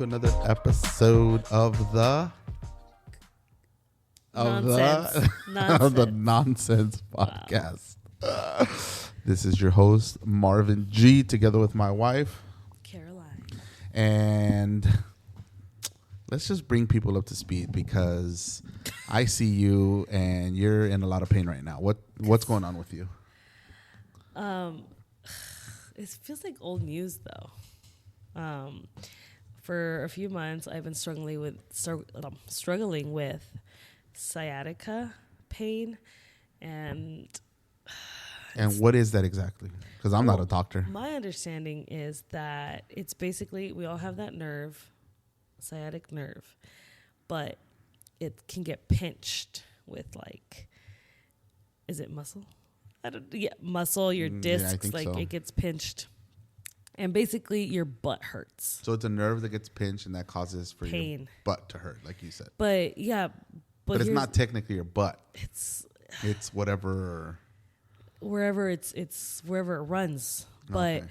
to another episode of the Nonsense. of the Nonsense Podcast. Wow. This is your host Marvin G, together with my wife Caroline. And let's just bring people up to speed because I see you and you're in a lot of pain right now. What's going on with you? It feels like old news though. For a few months, I've been struggling with sciatica pain, and what is that exactly? Because I'm not a doctor. My understanding is that it's basically we all have that nerve, sciatic nerve, but it can get pinched with is it muscle? Muscle, your discs, so. It gets pinched. And basically, your butt hurts. So it's a nerve that gets pinched, and that causes for pain. Your butt to hurt, like you said. But yeah, but it's not technically your butt. It's whatever. Wherever it's wherever it runs. But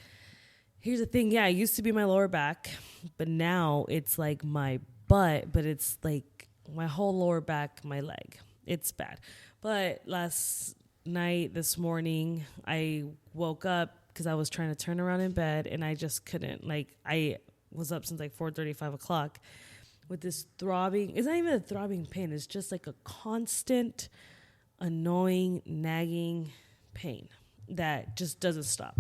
here's the thing. Yeah, it used to be my lower back, but now it's like my butt. But it's like my whole lower back, my leg. It's bad. But last night, this morning, I woke up because I was trying to turn around in bed and I just couldn't. I was up since 4:30, 5 o'clock with this throbbing. It's not even a throbbing pain. It's just like a constant, annoying, nagging pain that just doesn't stop.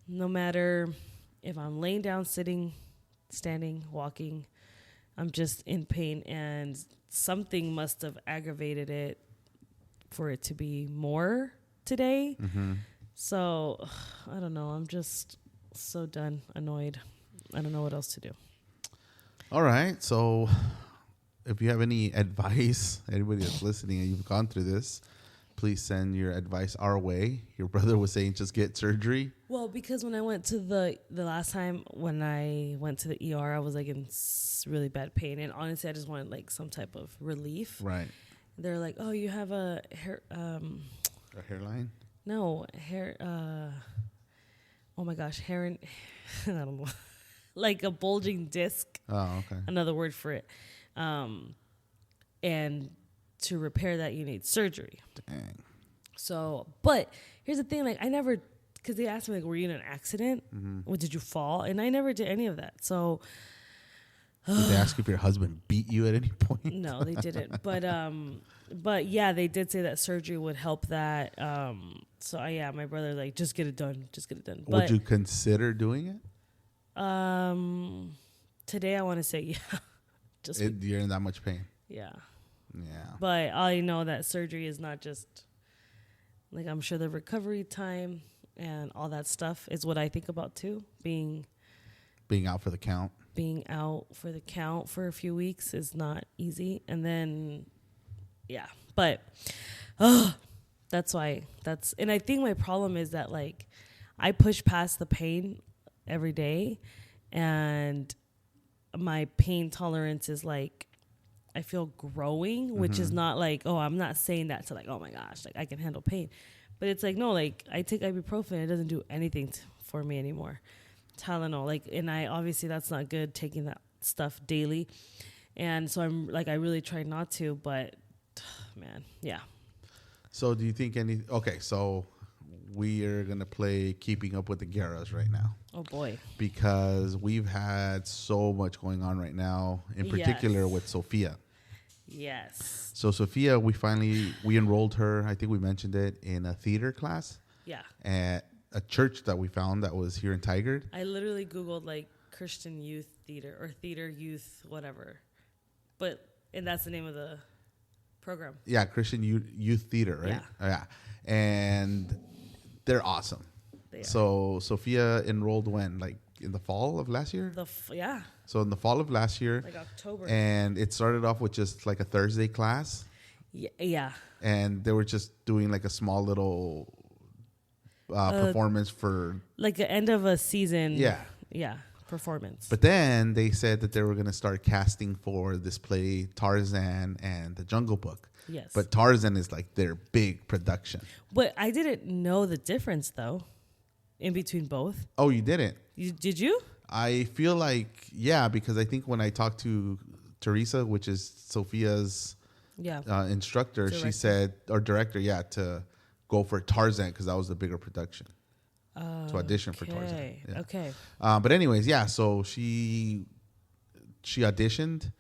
No matter if I'm laying down, sitting, standing, walking, I'm just in pain. And something must have aggravated it for it to be more today. Mm-hmm. So, I don't know. I'm just so done, annoyed. I don't know what else to do. All right. So, if you have any advice, anybody that's listening and you've gone through this, please send your advice our way. Your brother was saying just get surgery. Well, because when I went to the last time when I went to the ER, I was in really bad pain. And honestly, I just wanted some type of relief. Right. They're like, oh, you have a hair... a hairline? No, hair... oh my gosh, hair... I don't know. Like a bulging disc. Oh, okay. Another word for it. And to repair that, you need surgery. Dang. So, but here's the thing. I never... Because they asked me, were you in an accident? Mm-hmm. Or did you fall? And I never did any of that. So... Did they ask if your husband beat you at any point? No, they didn't. But yeah, they did say that surgery would help that. So my brother just get it done. Just get it done. Would you consider doing it? Today I want to say yeah. You're in that much pain. Yeah. Yeah. But I know that surgery is not just I'm sure the recovery time and all that stuff is what I think about too. Being out for the count. Being out for the count for a few weeks is not easy. And then, yeah. But, that's why. And I think my problem is that, I push past the pain every day. And my pain tolerance is, I feel growing, which is not I'm not saying that to, oh, my gosh, I can handle pain. But it's no, I take ibuprofen. It doesn't do anything for me anymore. Tylenol, and I obviously that's not good taking that stuff daily, and so I'm I really try not to, but man, yeah. So do you think so we are gonna play Keeping Up with the Guerras right now. Oh boy, because we've had so much going on right now, in particular with Sophia. Yes. So Sophia, we enrolled her. I think we mentioned it in a theater class. Yeah. At a church that we found that was here in Tigard. I literally Googled Christian youth theater or theater youth, whatever. And that's the name of the program. Yeah, Christian youth theater, right? Yeah. And they're awesome. So Sophia enrolled when? In the fall of last year? Yeah. So in the fall of last year. October. And it started off with just a Thursday class. Yeah. And they were just doing a small little... performance for the end of a season. Yeah, performance. But then they said that they were going to start casting for this play Tarzan and the Jungle Book. Yes. But Tarzan is their big production. But I didn't know the difference though in between both. Oh, you didn't? Did you? I feel like, yeah, because I think when I talked to Teresa, which is Sophia's instructor, she said, or director, to go for Tarzan because that was the bigger production. To audition for Tarzan. Yeah. Okay. But anyways, so she auditioned,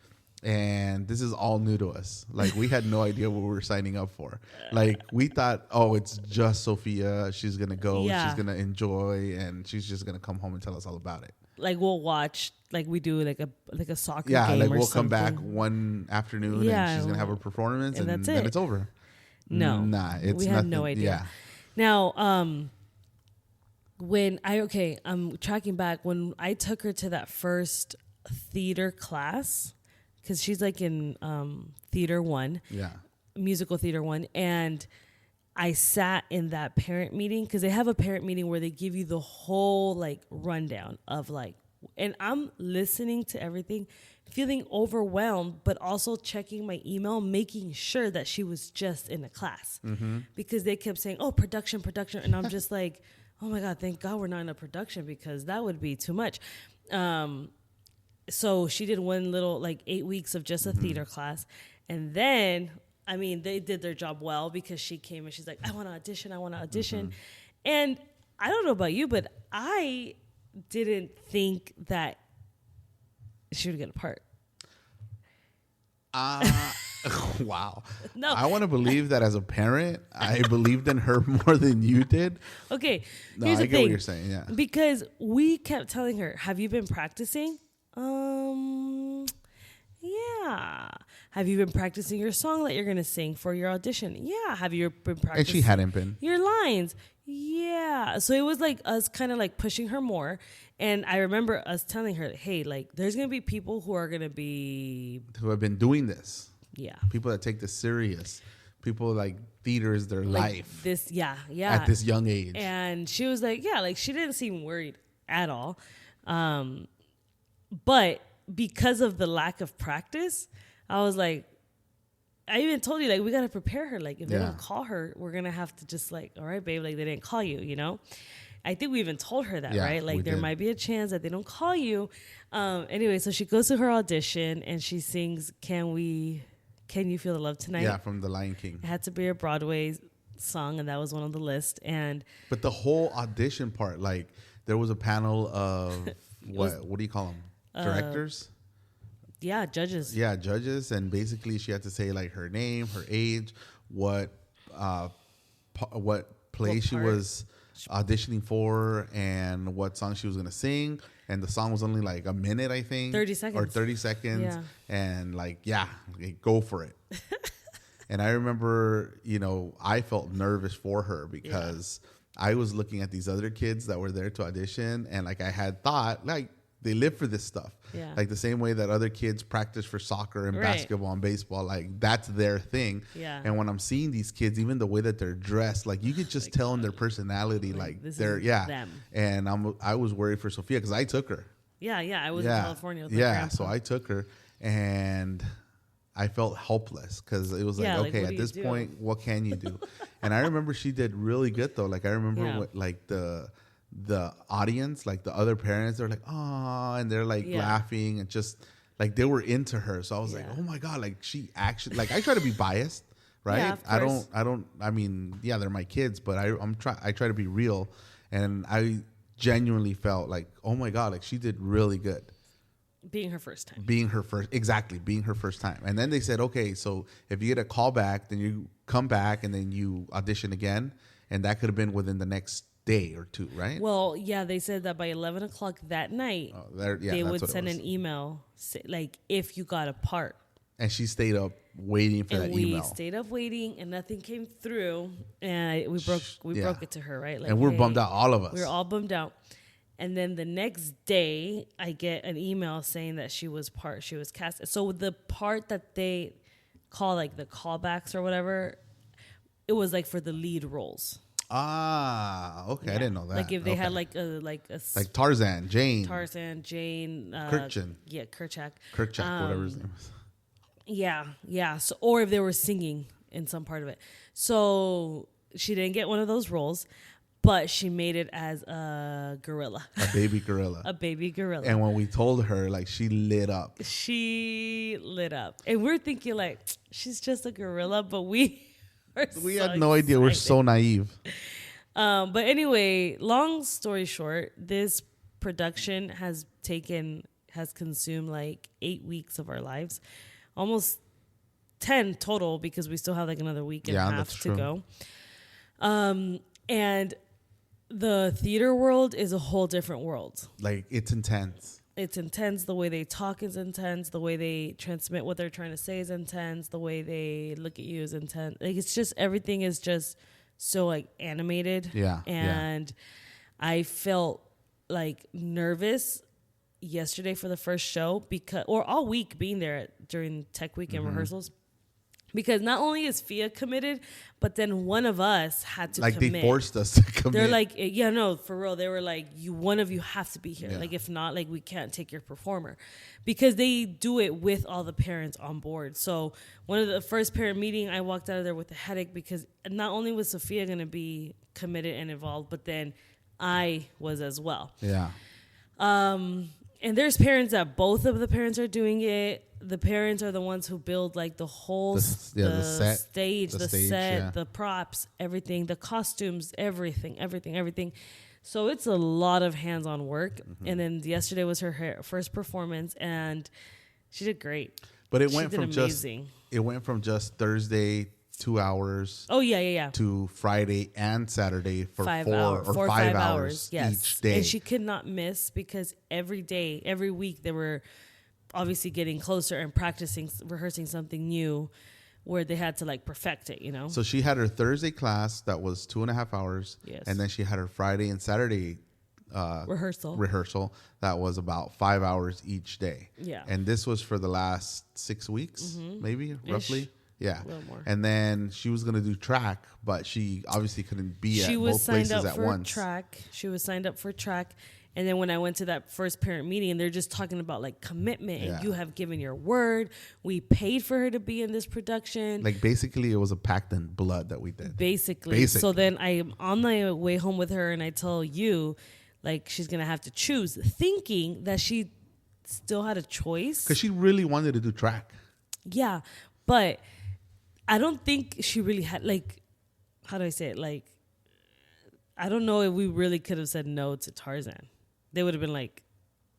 and this is all new to us. Like, we had no idea what we were signing up for. Like, we thought, it's just Sophia. She's going to go. Yeah. She's going to enjoy, and she's just going to come home and tell us all about it. Like, we'll watch, like we do like a soccer game like or we'll something. come back one afternoon and she's going to have her performance and then it's over. No. Nah, it's we had no idea. Yeah. Now, I'm tracking back when I took her to that first theater class, because she's like in theater 1, musical theater 1, and I sat in that parent meeting because they have a parent meeting where they give you the whole like rundown of like, and I'm listening to everything, feeling overwhelmed, but also checking my email, making sure that she was just in a class, because they kept saying, production. And I'm just like, oh my God, thank God we're not in a production, because that would be too much. So she did one little, like 8 weeks of just a theater class. And then, I mean, they did their job well, because she came and she's like, I want to audition. And I don't know about you, but I didn't think that she would get a part. Wow. No. I want to believe that as a parent, I believed in her more than you did. Okay. No, here's I the get thing. what you're saying, yeah. Because we kept telling her, have you been practicing? Yeah. Have you been practicing your song that you're going to sing for your audition? Yeah. Have you been practicing? And she hadn't been. Your lines? Yeah. So it was like us kind of like pushing her more. And I remember us telling her, hey, like, there's going to be people who are going to be... who have been doing this. Yeah. People that take this serious. People like theater is their life. This, yeah. At this young age. And she was like, yeah, like she didn't seem worried at all. But because of the lack of practice, I was like, I even told you, like, we got to prepare her. Like, if they don't call her, we're going to have to just like, all right, babe, like they didn't call you, you know? I think we even told her that, right? Like, there might be a chance that they don't call you. Anyway, so she goes to her audition and she sings, Can You Feel the Love Tonight? Yeah, from The Lion King. It had to be a Broadway song, and that was one on the list. But the whole audition part, like, there was a panel of, what do you call them? Directors? Yeah, judges. Yeah, judges. And basically she had to say, like, her name, her age, what play she was auditioning for, and what song she was going to sing. And the song was only like a minute, I think. 30 seconds. Or 30 seconds. Yeah. And like, go for it. And I remember, I felt nervous for her because I was looking at these other kids that were there to audition. And like, I had thought, like, they live for this stuff. Yeah. Like the same way that other kids practice for soccer and basketball and baseball, like that's their thing. Yeah. And when I'm seeing these kids, even the way that they're dressed, like you could just tell in their personality, like they're them. And I was worried for Sophia because I took her. Yeah, I was in California with my grandpa. So I took her and I felt helpless because it was like, okay, at this point, what can you do? And I remember she did really good though. Like I remember what, like the audience, like the other parents, they're like, oh, and they're like laughing and just like they were into her. So I was like, oh my God, like she actually, like I try to be biased, right? Yeah, I mean, yeah, they're my kids, but I try to be real. And I genuinely felt like, oh my God, like she did really good. Being her first time. Being her first time. And then they said, okay, so if you get a call back, then you come back and then you audition again. And that could have been within the next day or two, right? Well, yeah, they said that by 11 o'clock that night, they would send an email, like, if you got a part. And she stayed up waiting for that email. We stayed up waiting, and nothing came through. And we broke it to her, right? Like, and we're bummed out, all of us. We were all bummed out. And then the next day, I get an email saying that she was cast. So the part that they call, like, the callbacks or whatever, it was, like, for the lead roles. Ah, okay. I didn't know that. Like if they had like Tarzan, Jane, Kirchen. Yeah, Kerchak, whatever his name is. Yeah. So, or if they were singing in some part of it. So she didn't get one of those roles, but she made it as a gorilla. A baby gorilla. A baby gorilla. And when we told her, like, she lit up. She lit up. And we're thinking, like, she's just a gorilla, but we had no idea. We're so naive. But anyway, long story short, this production has consumed like 8 weeks of our lives. Almost 10 total, because we still have like another week and a half to go. And the theater world is a whole different world. Like, it's intense. It's intense. The way they talk is intense. The way they transmit what they're trying to say is intense. The way they look at you is intense. Like, it's just, everything is just so like animated. Yeah. And I felt like nervous yesterday for the first show, or all week being there during tech week and rehearsals. Because not only is Fia committed, but then one of us had to commit. Like, they forced us to commit. They're like, yeah, no, for real. They were like, one of you have to be here. Yeah. Like, if not, like, we can't take your performer. Because they do it with all the parents on board. So one of the first parent meeting, I walked out of there with a headache, because not only was Sophia going to be committed and involved, but then I was as well. Yeah. And there's parents that both of the parents are doing it. The parents are the ones who build like the whole the stage, the props, everything, the costumes, everything. So it's a lot of hands-on work. Mm-hmm. And then yesterday was her first performance, and she did great. But it went from just Thursday 2 hours. Oh yeah. To Friday and Saturday for 5 hours each day. And she could not miss, because every week they were obviously getting closer and rehearsing something new, where they had to like perfect it, you know? So she had her Thursday class that was 2.5 hours. Yes. And then she had her Friday and Saturday rehearsal that was about 5 hours each day. Yeah. And this was for the last 6 weeks, maybe, roughly. Yeah. A little more. And then she was going to do track, but she obviously couldn't be at both places at once. She was signed up for track. And then when I went to that first parent meeting, they're just talking about like commitment, and you have given your word. We paid for her to be in this production. Like, basically it was a pact in blood that we did. Basically. So then I'm on my way home with her, and I tell you, like, she's going to have to choose, thinking that she still had a choice. Because she really wanted to do track. Yeah. But I don't think she really had, like, how do I say it? Like, I don't know if we really could have said no to Tarzan. They would have been like,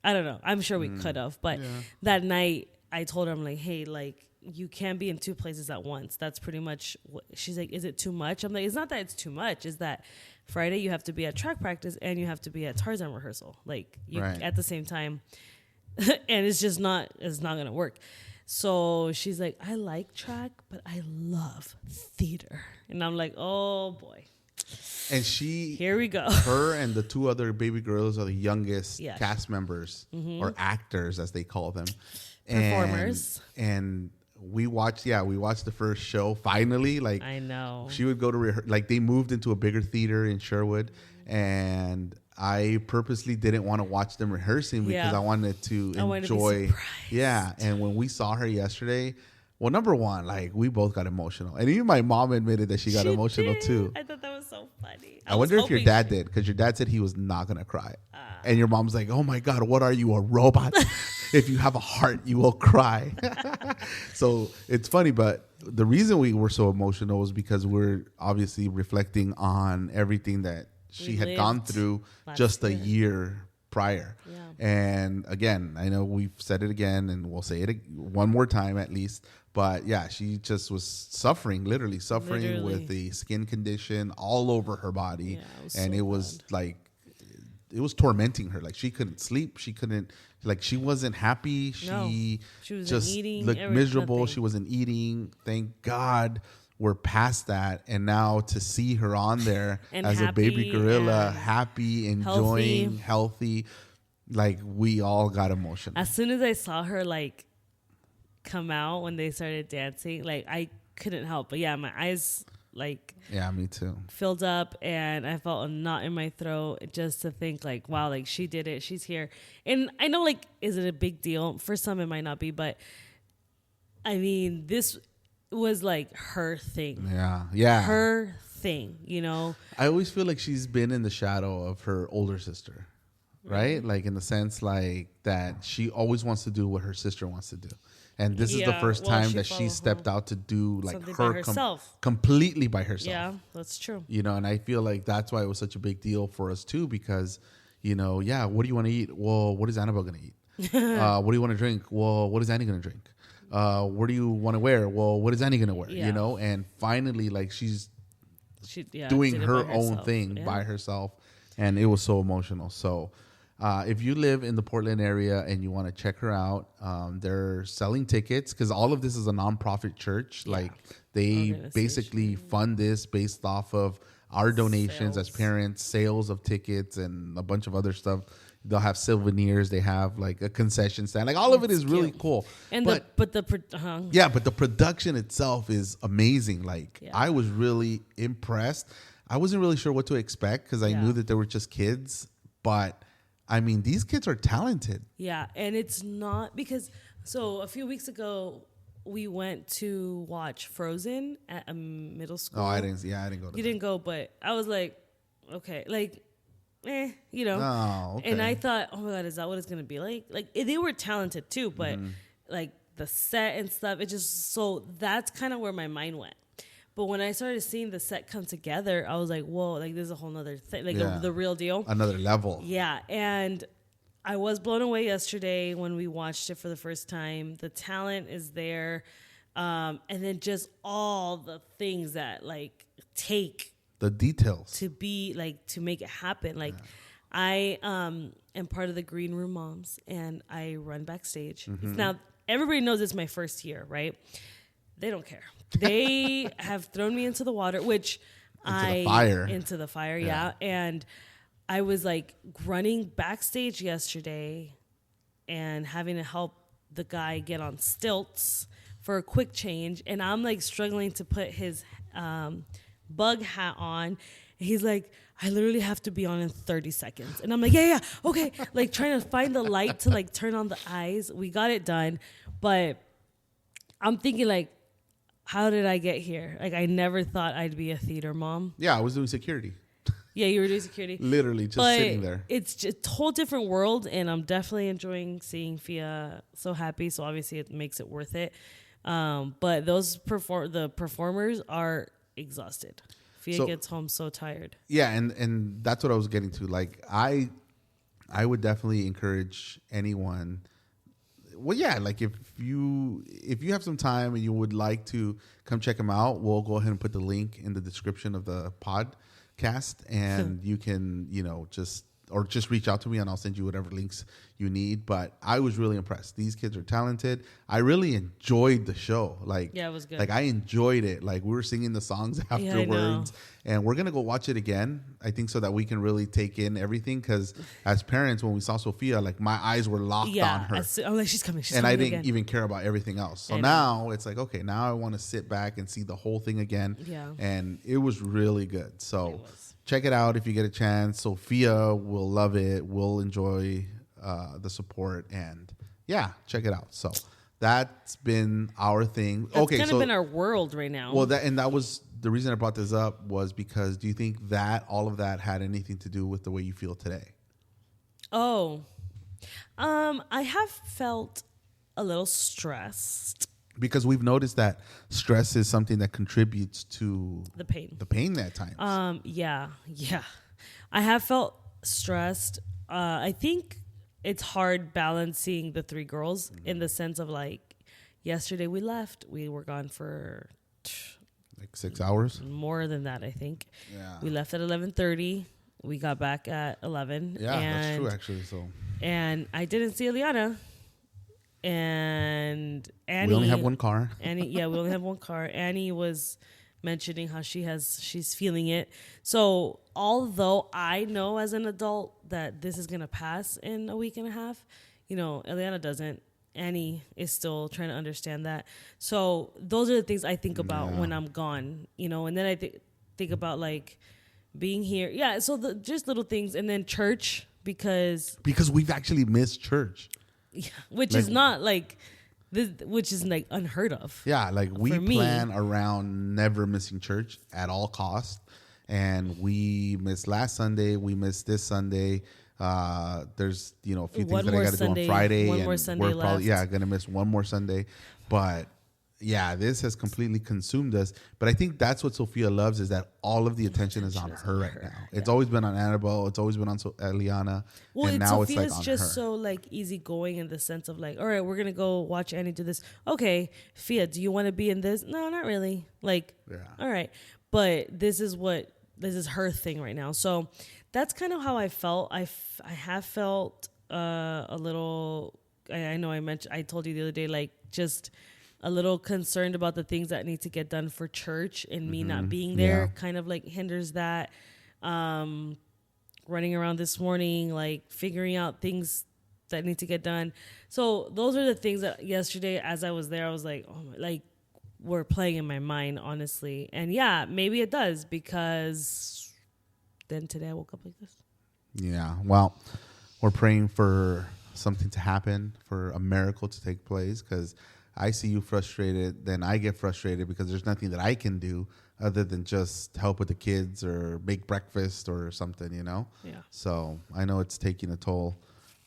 I don't know. I'm sure we could have. But that night, I told her, I'm like, hey, like, you can't be in 2 places at once. That's pretty much what she's like, is it too much? I'm like, it's not that it's too much. It's that Friday you have to be at track practice and you have to be at Tarzan rehearsal. Like, you at the same time. And it's not going to work. So she's like, I like track, but I love theater. And I'm like, oh, boy. And here we go. Her and the 2 other baby girls are the youngest cast members, or actors as they call them, performers. And we watched the first show finally. Like, I know she would go to like, they moved into a bigger theater in Sherwood, and I purposely didn't want to watch them rehearsing because I wanted to enjoy. And when we saw her yesterday. Well, number one, like, we both got emotional. And even my mom admitted that she got emotional too. I thought that was so funny. I wonder if your dad did, because your dad said he was not going to cry. And your mom's like, oh my God, what are you, a robot? If you have a heart, you will cry. So it's funny, but the reason we were so emotional was because we're obviously reflecting on everything that she had gone through just a year prior. Yeah. And again, I know we've said it again, and we'll say it one more time at least. But yeah, she just was suffering with the skin condition all over her body. Yeah, it was like, it was tormenting her. Like, she couldn't sleep. She couldn't, like, she wasn't happy. She was just eating, looked miserable. Nothing. She wasn't eating. Thank God we're past that. And now to see her on there as a baby gorilla, happy, enjoying, healthy, like, we all got emotional. As soon as I saw her, like, come out when they started dancing, like, I couldn't help. But yeah, my eyes, like, me too, filled up, and I felt a knot in my throat just to think, like, wow, like, she did it. She's here. And I know, like, is it a big deal? For some, it might not be. But, I mean, this was, like, her thing. Yeah. Her thing, you know. I always feel like she's been in the shadow of her older sister, right? Like in the sense like that she always wants to do what her sister wants to do. And this is the first time that she stepped out to do like her completely by herself. Yeah, that's true. You know, and I feel like that's why it was such a big deal for us too, because, you know, what do you want to eat? Well, what is Annabelle going to eat? What do you want to drink? Well, what is Annie going to drink? What do you want to wear? Well, what is Annie going to wear? You know, and finally, like she's doing her own thing by herself. And it was so emotional. So, if you live in the Portland area and you want to check her out, they're selling tickets because all of this is a nonprofit church. Yeah. Like they basically fund this based off of our donations as parents, sales of tickets, and a bunch of other stuff. They'll have souvenirs. They have like a concession stand. Like all of it is really cool. And but the production itself is amazing. Like I was really impressed. I wasn't really sure what to expect because I knew that they were just kids, but I mean, these kids are talented. Yeah, and it's not because... So, a few weeks ago, we went to watch Frozen at a middle school. Oh, I didn't go to that. You didn't go, but I was like, okay. Like, you know. Oh, okay. And I thought, oh my God, is that what it's going to be like? Like, they were talented too, but like the set and stuff, it just... So, that's kind of where my mind went. But when I started seeing the set come together, I was like, whoa, like this is a whole nother thing, like the real deal. Another level. Yeah. And I was blown away yesterday when we watched it for the first time. The talent is there. And then just all the things that like take the details to be like, to make it happen. Like I am part of the Green Room Moms and I run backstage. Now, everybody knows it's my first year, right? They don't care. They have thrown me into the water, which into the fire, yeah. And I was like running backstage yesterday and having to help the guy get on stilts for a quick change. And I'm like struggling to put his bug hat on. He's like, I literally have to be on in 30 seconds. And I'm like, yeah, okay. Like trying to find the light to like turn on the eyes. We got it done. But I'm thinking like, how did I get here? Like, I never thought I'd be a theater mom. Yeah, I was doing security. Yeah, you were doing security. Literally just sitting there. It's just a whole different world, and I'm definitely enjoying seeing Fia so happy, so obviously it makes it worth it. But the performers are exhausted. Fia gets home so tired. Yeah, and that's what I was getting to. Like, I would definitely encourage anyone... Well, yeah, like if you have some time and you would like to come check them out, we'll go ahead and put the link in the description of the podcast, and you can, just reach out to me and I'll send you whatever links you need. But I was really impressed. These kids are talented. I really enjoyed the show. Like, yeah, it was good. Like I enjoyed it. Like we were singing the songs afterwards, and we're gonna go watch it again. I think so that we can really take in everything. Because as parents, when we saw Sophia, like my eyes were locked on her. I'm like, she's coming. And I didn't even care about everything else. So now it's like, okay, now I want to sit back and see the whole thing again. Yeah. And it was really good. So check it out if you get a chance. Sophia will love it. We'll enjoy the support, and check it out. So that's been our thing. That's kind of been our world right now. Well, that was the reason I brought this up, was because do you think that all of that had anything to do with the way you feel today? Oh, I have felt a little stressed. Because we've noticed that stress is something that contributes to the pain at times. Yeah. I have felt stressed. I think it's hard balancing the three girls in the sense of like, yesterday we left. We were gone for like 6 hours. More than that, I think. Yeah. We left at 11:30. We got back at 11. Yeah, that's true actually. So. And I didn't see Eliana. And Annie, we only have one car. We only have one car. Annie was mentioning how she's feeling it. So although I know as an adult that this is gonna pass in a week and a half, Eliana doesn't. Annie is still trying to understand that. So those are the things I think about when I'm gone, and then I think about like being here. Yeah. So just little things, and then church because we've actually missed church. Yeah, which is not like which is like unheard of. Yeah, like we plan around never missing church at all costs, and we missed last Sunday. We missed this Sunday. There's a few things that I got to do on Friday, and we're probably gonna miss one more Sunday, but. Yeah, this has completely consumed us. But I think that's what Sophia loves is that all of the attention is on her right now. Yeah. It's always been on Annabelle. It's always been on Eliana. Well, and now Sophia's it's like on just her. So like easygoing in the sense of like, all right, we're going to go watch Annie do this. Okay, Fia, do you want to be in this? No, not really. Like, all right. But this is her thing right now. So that's kind of how I felt. I have felt a little, I know I told you the other day, like just a little concerned about the things that need to get done for church, and me not being there kind of like hinders that. Running around this morning, like figuring out things that need to get done. So those are the things that yesterday, as I was there, I was like, oh, like were playing in my mind, honestly. And yeah, maybe it does, because then today I woke up like this. Yeah. Well, we're praying for something to happen, for a miracle to take place, because I see you frustrated, then I get frustrated because there's nothing that I can do other than just help with the kids or make breakfast or something, Yeah. So I know it's taking a toll,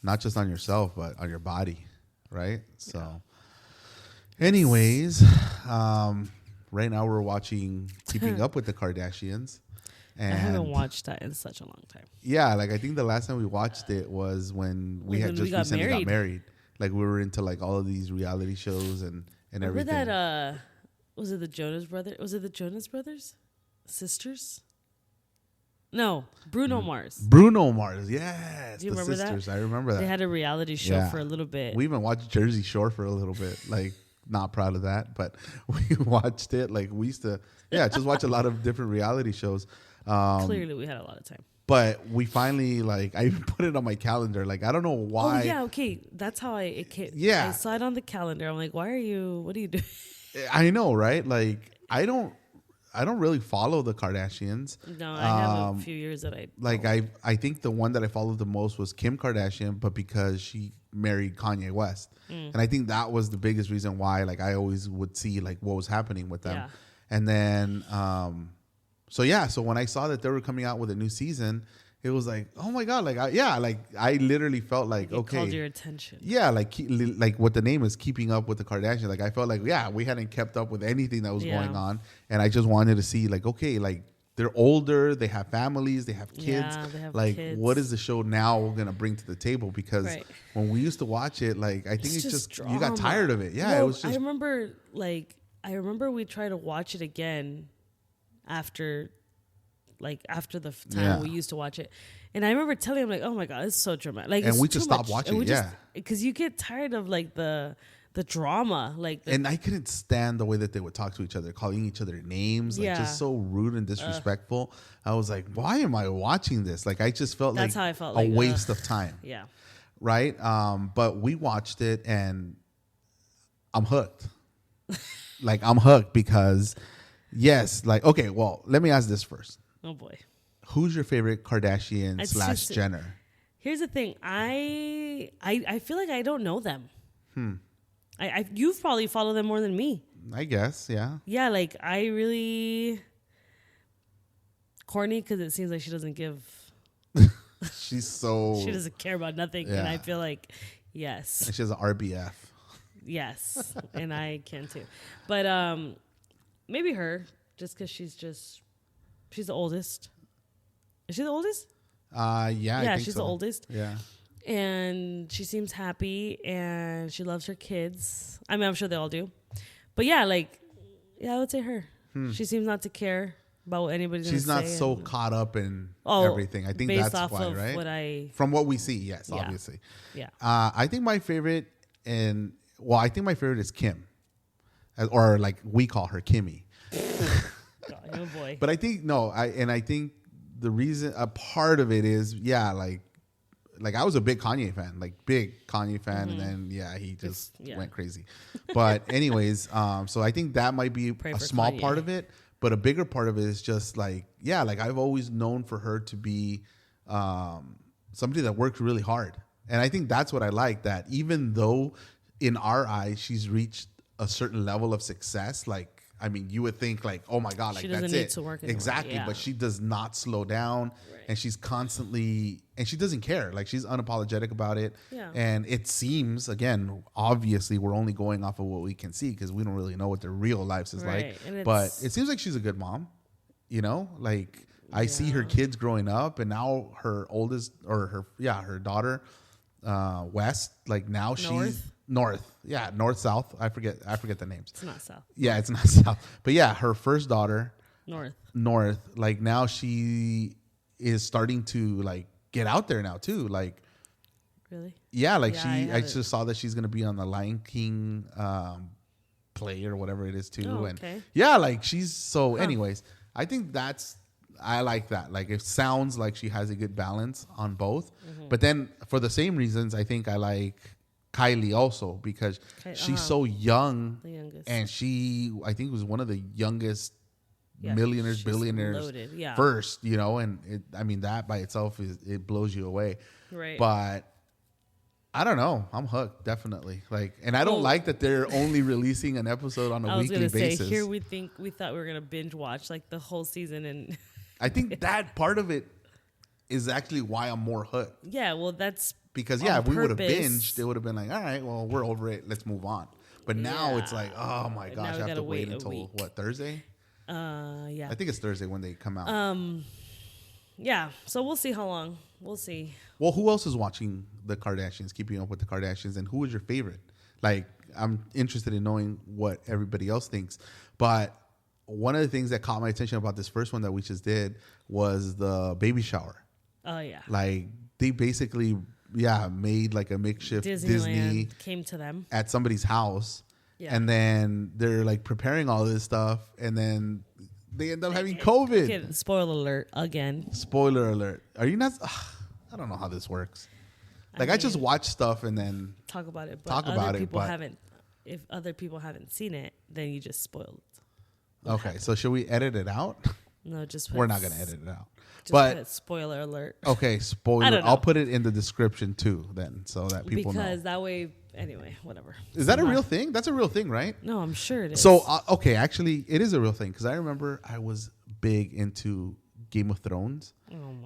not just on yourself, but on your body, right? So anyways, right now we're watching Keeping Up with the Kardashians. And I haven't watched that in such a long time. Yeah, like I think the last time we watched it was when we had just recently got married. Like we were into like all of these reality shows and everything. Remember that? Was it the Jonas Brothers? Was it the Jonas Brothers? Sisters? No, Bruno Mars. Bruno Mars, yes. Do you remember sisters. that? I remember that. They had a reality show for a little bit. We even watched Jersey Shore for a little bit. Like, not proud of that, but we watched it. Like we used to, just watch a lot of different reality shows. Clearly, we had a lot of time. But we finally, like, I even put it on my calendar. Like, I don't know why. Oh, yeah, okay. That's how it came. Yeah. I saw it on the calendar. I'm like, what are you doing? I know, right? Like, I don't really follow the Kardashians. No, I have a few years that I like. I think the one that I followed the most was Kim Kardashian, but because she married Kanye West. And I think that was the biggest reason why, like, I always would see, like, what was happening with them. Yeah. And then... So when I saw that they were coming out with a new season, it was like, oh my God, like I literally felt like, okay, called your attention. Yeah, like what the name is, Keeping Up with the Kardashians. Like I felt like, we hadn't kept up with anything that was going on, and I just wanted to see, like, okay, like they're older, they have families, they have kids. Yeah, they have like kids. What is the show now gonna bring to the table? Because when we used to watch it, like I think it's just you got tired of it. Yeah, well, it was just. I remember we tried to watch it again. After the time we used to watch it, and I remember telling him, like, "Oh my God, it's so dramatic!" Like, and we just stopped watching. Because you get tired of like the drama, like. And I couldn't stand the way that they would talk to each other, calling each other names, like just so rude and disrespectful. I was like, "Why am I watching this?" Like, I just felt that's like how I felt, a waste of time. Yeah. Right. But we watched it, and I'm hooked. Like I'm hooked because. Yes, like, okay, well, let me ask this first. Oh, boy. Who's your favorite Kardashian / Jenner? Here's the thing. I feel like I don't know them. You've probably followed them more than me. I guess, yeah. Yeah, like, I really... Corny, because it seems like she doesn't give... She's so... She doesn't care about nothing, and I feel like, yes. And she has an RBF. Yes, and I can too. But, maybe her, just because she's the oldest. Is she the oldest? Yeah, I think she's so. the oldest. Yeah. And she seems happy, and she loves her kids. I mean, I'm sure they all do. But yeah, like, I would say her. She seems not to care about what anybody's going to say. She's not so caught up in everything. I think that's why, right? From what we see, yes, obviously. Yeah. I think my favorite is Kim. Or like we call her Kimmy. Oh boy. But I think I think the reason, a part of it is, like I was a big Kanye fan, and then he just went crazy. But anyways, so I think that might be a small Kanye. Part of it, but a bigger part of it is just like I've always known for her to be somebody that works really hard, and I think that's what I like, that even though in our eyes, she's reached a certain level of success. Like, I mean, you would think like, oh my God, like that's it. She doesn't need to work anymore. Exactly. Yeah. But she does not slow down. Right. And she's constantly, and she doesn't care. Like, she's unapologetic about it. Yeah. And it seems, again, obviously we're only going off of what we can see because we don't really know what their real lives is like. But it seems like she's a good mom. You know, like I see her kids growing up, and now her oldest, or her daughter, West, like now she's North. Yeah, North, South. I forget the names. It's not South. Yeah, it's not South. But yeah, her first daughter, North. Like now she is starting to like get out there now too. Like, really? Yeah, like I just saw that she's gonna be on the Lion King play or whatever it is too. Oh, okay. And yeah, like she's so. Anyways, I think I like that. Like, it sounds like she has a good balance on both. Mm-hmm. But then for the same reasons, I think I like Kylie also because she's so young, and I think was one of the youngest millionaires, billionaires first, you know, and I mean, that by itself it blows you away. Right. But I don't know. I'm hooked, definitely. Like, and I don't like that they're only releasing an episode on a weekly basis. Here we thought we were gonna binge watch like the whole season, and I think that part of it is actually why I'm more hooked. Yeah, well, that's because if we would have binged, it would have been like, all right, well, we're over it. Let's move on. But now it's like, oh my gosh, I have to wait until what, Thursday? Yeah. I think it's Thursday when they come out. Yeah. So we'll see how long. We'll see. Well, who else is watching the Kardashians, keeping up with the Kardashians, and who is your favorite? Like, I'm interested in knowing what everybody else thinks. But one of the things that caught my attention about this first one that we just did was the baby shower. Oh, yeah. Like, they basically, made like a makeshift Disney came to them at somebody's house. Yeah. And then they're like preparing all this stuff, and then they end up having COVID. Okay, spoiler alert again. Spoiler alert. Are you not? I don't know how this works. Like, I just watch stuff and then talk about it. But if other people haven't seen it, then you just spoiled. Okay, so should we edit it out? No, we're not going to edit it out. But spoiler alert. Okay, spoiler. I'll put it in the description too, then, so that people know. Because that way, anyway, whatever. Is that a real thing? That's a real thing, right? No, I'm sure it is. So, okay, actually, it is a real thing because I remember I was big into Game of Thrones,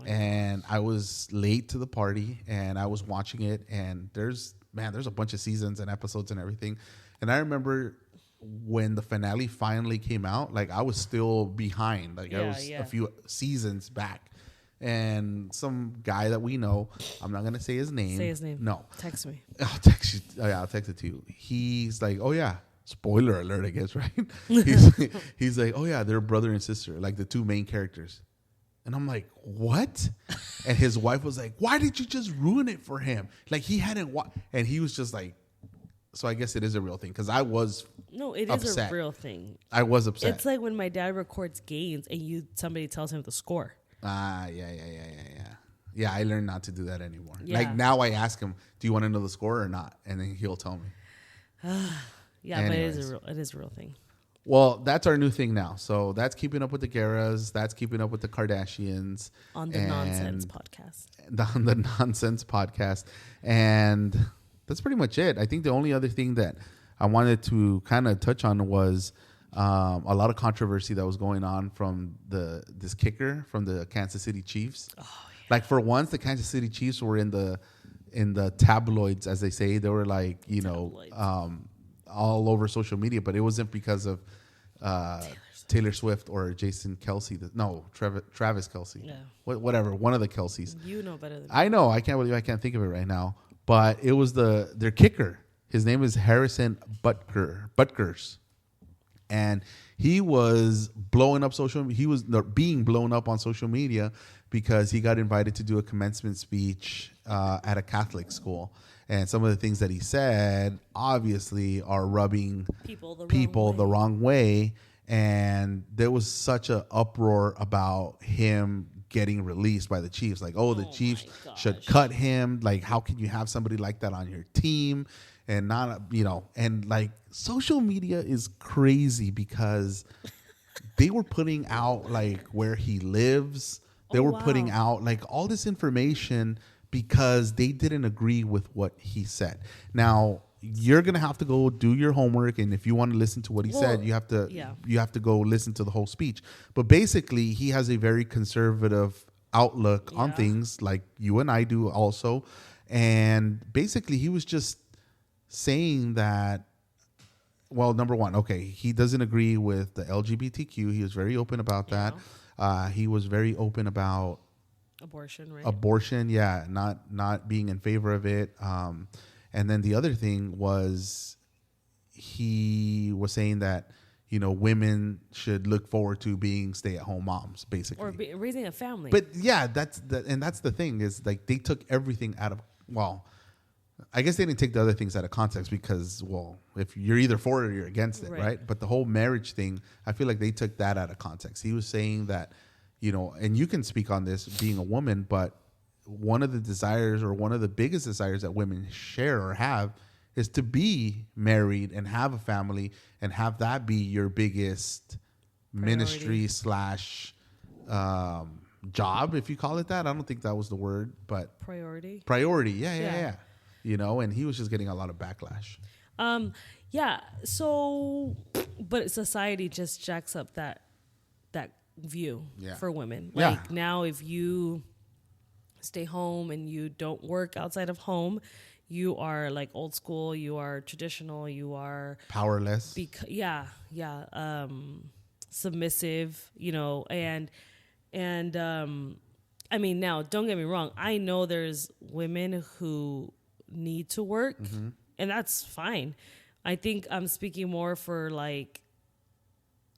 and I was late to the party, and I was watching it, and there's a bunch of seasons and episodes and everything, and I remember when the finale finally came out, like I was still behind, like I was a few seasons back. And some guy that we know, I'm not going to say his name. Say his name. No. Text me. I'll text you. Oh, yeah, I'll text it to you. He's like, oh, yeah. Spoiler alert, I guess, right? He's like, oh, yeah, they're brother and sister, like the two main characters. And I'm like, what? And his wife was like, why did you just ruin it for him? Like, he hadn't and he was just like, so I guess it is a real thing because I was upset. A real thing. I was upset. It's like when my dad records games and somebody tells him the score. Yeah, I learned not to do that anymore. Yeah. Like, now I ask him, do you want to know the score or not? And then he'll tell me. Anyways. But it is a real thing. Well, that's our new thing now. So that's keeping up with the Guerras. That's keeping up with the Kardashians. On the Nonsense Podcast. On the Nonsense Podcast. And that's pretty much it. I think the only other thing that I wanted to kind of touch on was a lot of controversy that was going on from this kicker from the Kansas City Chiefs. Oh, yeah. Like, for once, the Kansas City Chiefs were in the tabloids, as they say. They were like, all over social media, but it wasn't because of Taylor Swift or Jason Kelsey. Travis Kelsey. Yeah. Whatever, one of the Kelseys. You know better than me. I know. I can't believe I can't think of it right now. But it was their kicker. His name is Harrison Butgers. And he was blowing up he was being blown up on social media because he got invited to do a commencement speech at a Catholic school. And some of the things that he said obviously are rubbing people the wrong way. And there was such an uproar about him getting released by the Chiefs. Like, the Chiefs should cut him. Like, how can you have somebody like that on your team? And not, and like, social media is crazy because they were putting out like where he lives. They were putting out like all this information because they didn't agree with what he said. Now, you're going to have to go do your homework. And if you want to listen to what he said, you have to go listen to the whole speech. But basically, he has a very conservative outlook on things, like you and I do also. And basically, he was just saying that, well, number one, okay, he doesn't agree with the LGBTQ. He was very open about that. He was very open about abortion, right? Abortion, yeah, not being in favor of it. And then the other thing was, he was saying that, you know, women should look forward to being stay-at-home moms, basically, or raising a family. But yeah, that's the thing, is like they took everything out of, well, I guess they didn't take the other things out of context, because, well, if you're either for it or you're against it, right? But the whole marriage thing, I feel like they took that out of context. He was saying that, you know, and you can speak on this being a woman, but one of the desires, or one of the biggest desires that women share or have, is to be married and have a family and have that be your biggest ministry / job, if you call it that. I don't think that was the word, but priority. Yeah. You know, and he was just getting a lot of backlash. So, but society just jacks up that view for women. Like now, if you stay home and you don't work outside of home, you are like old school, you are traditional, you are powerless. Submissive, you know, and I mean, now don't get me wrong, I know there's women who need to work, and that's fine. I think I'm speaking more for like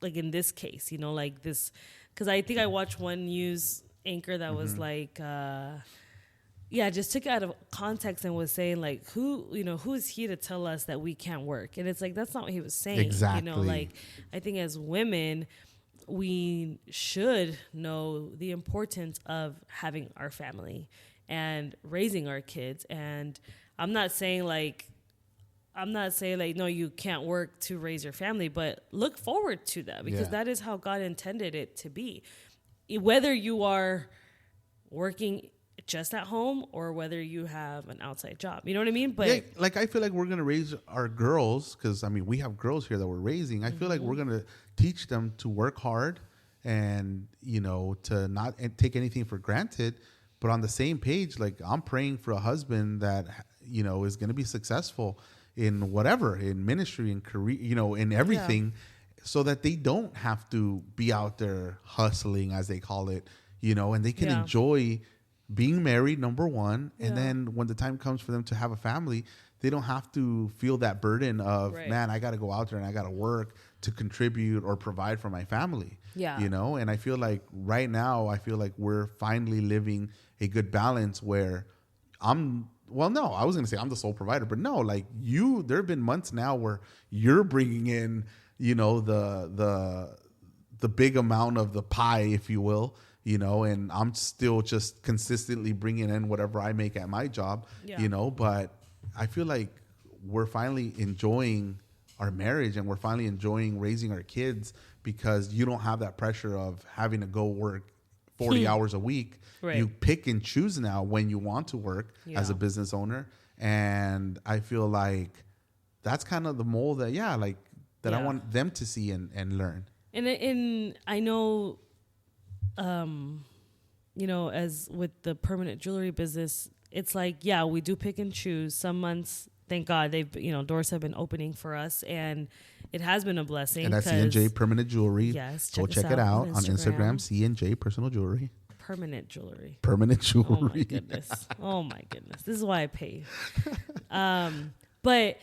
in this case, you know, like this, because I think I watched one news anchor that was like, just took it out of context and was saying like, who is he to tell us that we can't work? And it's like, that's not what he was saying. Exactly. You know, like, I think as women, we should know the importance of having our family and raising our kids. And I'm not saying like, no, you can't work to raise your family, but look forward to that, because that is how God intended it to be. Whether you are working just at home or whether you have an outside job, you know what I mean? But like, I feel like we're going to raise our girls, because I mean, we have girls here that we're raising. I feel like we're going to teach them to work hard and, you know, to not take anything for granted, but on the same page, like I'm praying for a husband that, you know, is going to be successful in whatever, in ministry, in career, you know, in everything, so that they don't have to be out there hustling, as they call it, you know, and they can enjoy being married, number one. And then when the time comes for them to have a family, they don't have to feel that burden of, man, I got to go out there and I got to work to contribute or provide for my family. You know, and I feel like right now, we're finally living a good balance where I was going to say I'm the sole provider, but no, like there have been months now where you're bringing in, you know, the big amount of the pie, if you will, you know, and I'm still just consistently bringing in whatever I make at my job, you know, but I feel like we're finally enjoying our marriage and we're finally enjoying raising our kids, because you don't have that pressure of having to go work 40 hours a week. You pick and choose now when you want to work as a business owner. And I feel like that's kind of the mold that, I want them to see and learn. And I know, you know, as with the permanent jewelry business, it's like, we do pick and choose. Some months, thank God, doors have been opening for us, and it has been a blessing. And that's C&J Permanent Jewelry. Yes, go check it out on Instagram. C&J Personal Jewelry. Permanent jewelry. Oh my goodness. This is why I pay. But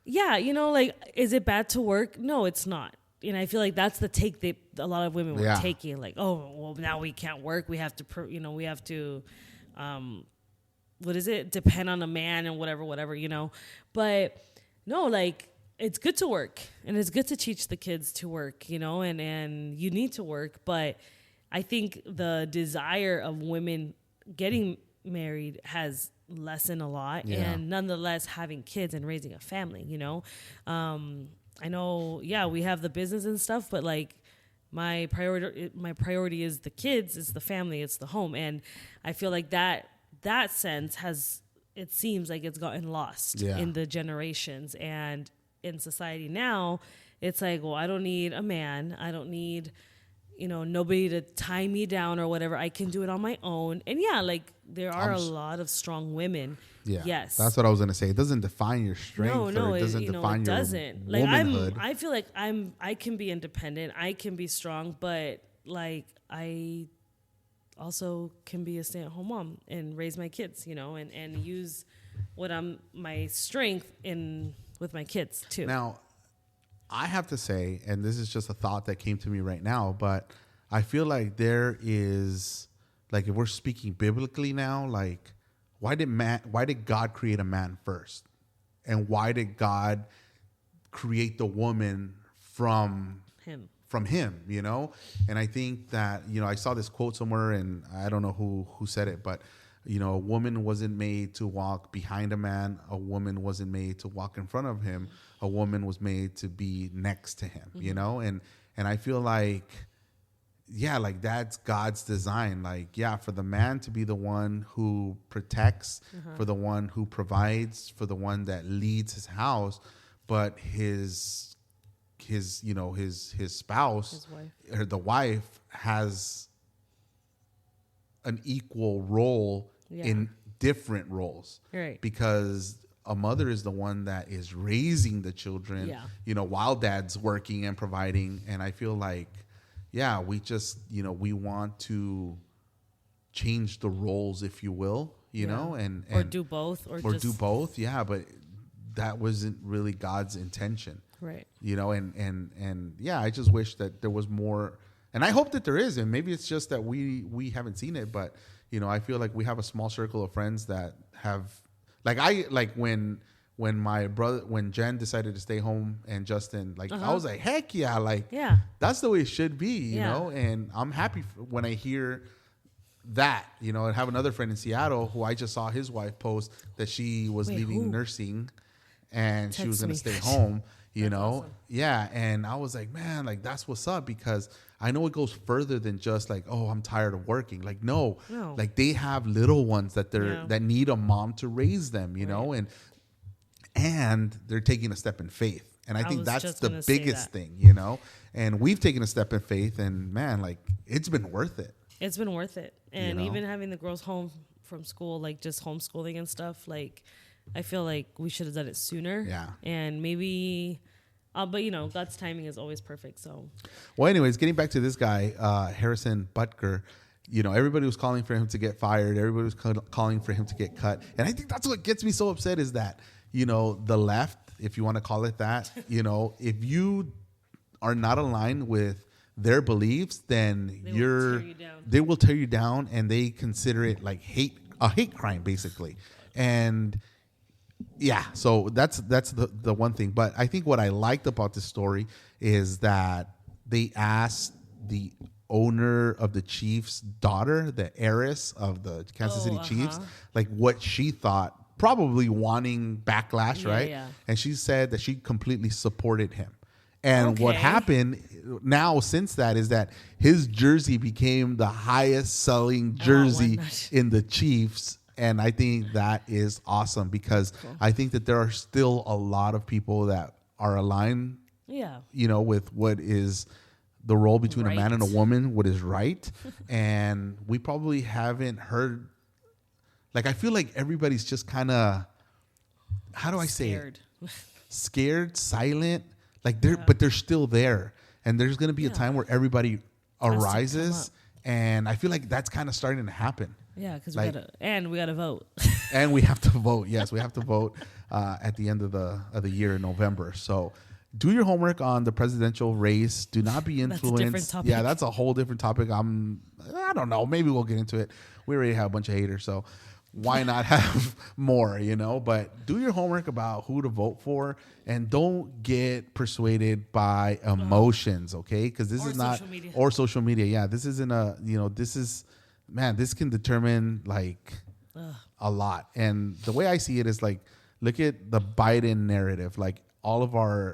you know, like, is it bad to work? No, it's not. And I feel like that's the take that a lot of women were taking. Like, oh, well, now we can't work. We have to, depend on a man and whatever, you know. But no, like, it's good to work, and it's good to teach the kids to work, you know, and you need to work. But I think the desire of women getting married has lessened a lot, and nonetheless having kids and raising a family, you know. I know, we have the business and stuff, but like my priority is the kids, it's the family, it's the home. And I feel like that sense has it seems like it's gotten lost in the generations. And in society now, it's like, well, I don't need a man. I don't need, nobody to tie me down or whatever. I can do it on my own. And yeah, like there are a lot of strong women. Yeah. Yes. That's what I was going to say. It doesn't define your strength. No, or it doesn't define it your doesn't. womanhood. Like I feel like I can be independent. I can be strong, but like I also can be a stay-at-home mom and raise my kids, and use my strength with my kids too. Now, I have to say, and this is just a thought that came to me right now, but I feel like there is, like, if we're speaking biblically now, like, why did God create a man first? And why did God create the woman from him? And I think that, I saw this quote somewhere, and I don't know who said it, but a woman wasn't made to walk behind a man. A woman wasn't made to walk in front of him. A woman was made to be next to him, and I feel like, like that's God's design. Like, for the man to be the one who protects, for the one who provides, for the one that leads his house, but his spouse, or the wife, has an equal role in different roles, right? Because a mother is the one that is raising the children, while dad's working and providing. And I feel like, we just, we want to change the roles, if you will, know, and or do both, or do both. Yeah. But that wasn't really God's intention. Right. And I just wish that there was more, and I hope that there is, and maybe it's just that we haven't seen it, but I feel like we have a small circle of friends that have, when Jen decided to stay home and Justin, I was like, heck yeah, that's the way it should be, you know, and I'm happy when I hear that, and have another friend in Seattle who I just saw his wife post that she was leaving nursing and she was going to stay home. Awesome. Yeah. And I was like, man, that's what's up, because I know it goes further than just I'm tired of working. No. They have little ones that that need a mom to raise them, you know, and they're taking a step in faith. And I think that's the biggest thing, and we've taken a step in faith, and man, it's been worth it. It's been worth it. And even having the girls home from school, just homeschooling and stuff, I feel like we should have done it sooner. Yeah. And maybe, but God's timing is always perfect. So, well, anyways, getting back to this guy, Harrison Butker, everybody was calling for him to get fired. Everybody was calling for him to get cut. And I think that's what gets me so upset is that, the left, if you want to call it that, if you are not aligned with their beliefs, then they will tear you down, and they consider it a hate crime, basically. And so that's the one thing. But I think what I liked about this story is that they asked the owner of the Chiefs' daughter, the heiress of the Kansas City Chiefs, what she thought, probably wanting backlash, right? Yeah. And she said that she completely supported him. And what happened now since that is that his jersey became the highest selling jersey in the Chiefs. And I think that is awesome, because I think that there are still a lot of people that are aligned, with what is the role between a man and a woman, what is right. And we probably haven't heard, I feel like everybody's just kind of, how do I say it? Scared, silent, but they're still there. And there's going to be a time where everybody arises. And I feel like that's kind of starting to happen. Yeah, because we gotta vote. And we have to vote. Yes, we have to vote at the end of the year in November. So do your homework on the presidential race. Do not be influenced. That's a different topic. Yeah, that's a whole different topic. I don't know. Maybe we'll get into it. We already have a bunch of haters, so why not have more, But do your homework about who to vote for, and don't get persuaded by emotions, okay? Because this is not social media. Yeah, this isn't this can determine a lot. And the way I see it is look at the Biden narrative.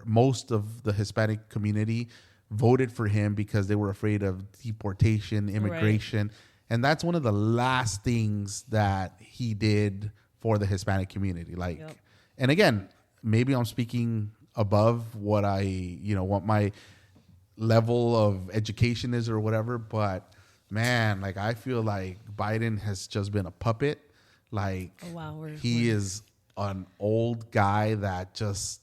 Most of the Hispanic community voted for him because they were afraid of deportation, immigration. Right. And that's one of the last things that he did for the Hispanic community. Like, and again, maybe I'm speaking above what what my level of education is or whatever, but man, like I feel like Biden has just been a puppet. Like, he is an old guy that just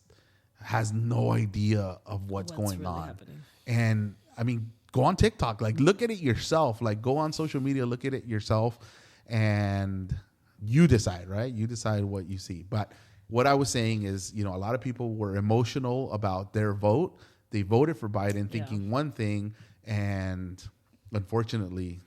has no idea of what's going really on. Happening. And I mean, go on TikTok, like look at it yourself, like go on social media, look at it yourself, and you decide, right? You decide what you see. But what I was saying is, a lot of people were emotional about their vote. They voted for Biden thinking one thing, and unfortunately,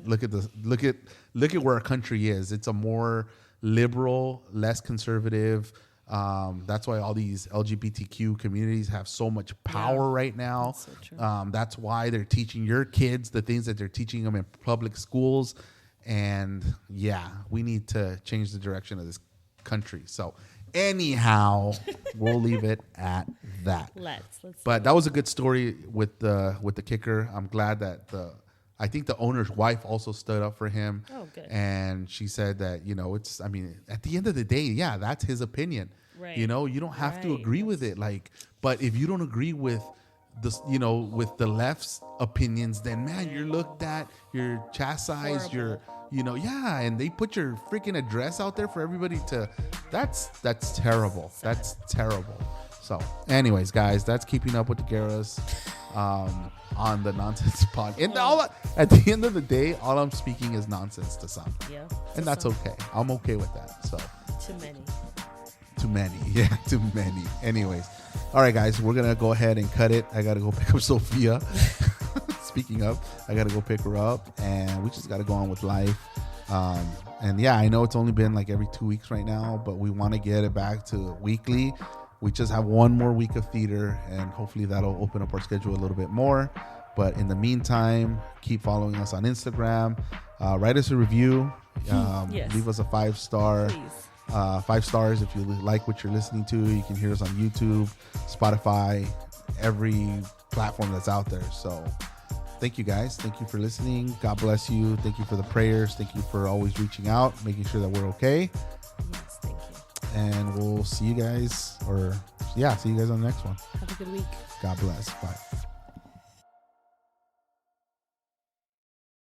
look at where our country is. It's a more liberal, less conservative. That's why all these LGBTQ communities have so much power right now. That's so true. That's why they're teaching your kids the things that they're teaching them in public schools. And we need to change the direction of this country. So anyhow, we'll leave it at that. Let's but that was a good story with the kicker. I'm glad that I think the owner's wife also stood up for him. Oh, good. And she said that, at the end of the day, that's his opinion. Right. You don't have to agree with it. Like, but if you don't agree with this, with the left's opinions, then man, you're looked at, you're chastised, horrible. And they put your freaking address out there for everybody to, that's terrible. Sad. That's terrible. So anyways, guys, that's Keeping Up with the Guerras on the Nonsense Pod. And at the end of the day, all I'm speaking is nonsense to some. Yeah. And that's okay. I'm okay with that. So Too many. Yeah, too many. Anyways. All right, guys, we're going to go ahead and cut it. I got to go pick up Sophia. Speaking of, I got to go pick her up, and we just got to go on with life. And I know it's only been like every 2 weeks right now, but we want to get it back to weekly. We just have one more week of theater, and hopefully that'll open up our schedule a little bit more. But in the meantime, keep following us on Instagram. Write us a review. Leave us a 5-star. Please. 5 stars if you like what you're listening to. You can hear us on YouTube, Spotify, every platform that's out there. So thank you, guys. Thank you for listening. God bless you. Thank you for the prayers. Thank you for always reaching out, making sure that we're okay. Yes, thank you. And we'll see you guys, see you guys on the next one. Have a good week. God bless. Bye.